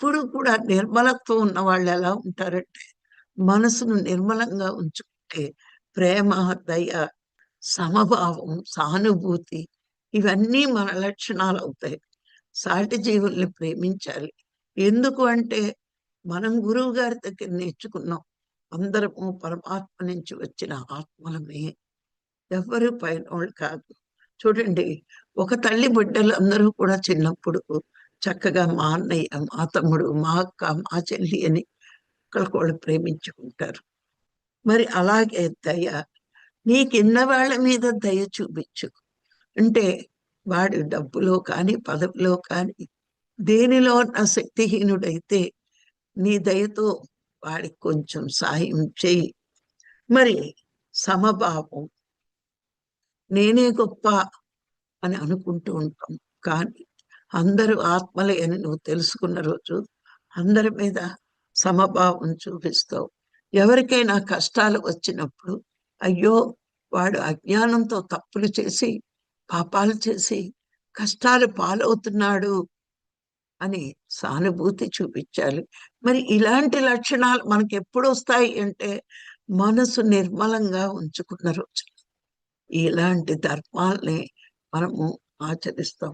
ఎప్పుడు కూడా నిర్మలత్వం ఉన్న వాళ్ళు ఎలా ఉంటారంటే, మనసును నిర్మలంగా ఉంచుకుంటే ప్రేమ, దయ, సమభావం, సానుభూతి ఇవన్నీ మన లక్షణాలు అవుతాయి. సాటి జీవుల్ని ప్రేమించాలి. ఎందుకు అంటే మనం గురువు గారి దగ్గర నేర్చుకున్నాం. అందరము పరమాత్మ నుంచి వచ్చిన ఆత్మలమే. ఎవ్వరు పైనోళ్ళు కాదు. చూడండి, ఒక తల్లి బిడ్డలు అందరూ కూడా చిన్నప్పుడు చక్కగా మా అన్నయ్య, మా తమ్ముడు, మా అక్క, మా చెల్లి అని ఒకళ్ళకొకళ్ళు ప్రేమించుకుంటారు. మరి అలాగే దయ, నీ కింద వాళ్ళ మీద దయ చూపించు. అంటే వాడి డబ్బులో కానీ, పదవిలో కానీ, దేనిలో నా శక్తిహీనుడైతే నీ దయతో వాడికి కొంచెం సాయం చేయి. మరి సమభావం, నేనే గొప్ప అని అనుకుంటూ ఉంటాం. కానీ అందరూ ఆత్మలే అని నువ్వు తెలుసుకున్న రోజు అందరి మీద సమభావం చూపిస్తావు. ఎవరికైనా కష్టాలు వచ్చినప్పుడు, అయ్యో వాడు అజ్ఞానంతో తప్పులు చేసి, పాపాలు చేసి కష్టాలు పాలవుతున్నాడు అని సానుభూతి చూపించాలి. మరి ఇలాంటి లక్షణాలు మనకి ఎప్పుడు వస్తాయి అంటే, మనసు నిర్మలంగా ఉంచుకున్న రోజు ఇలాంటి ధర్మాల్ని మనము ఆచరిస్తాం.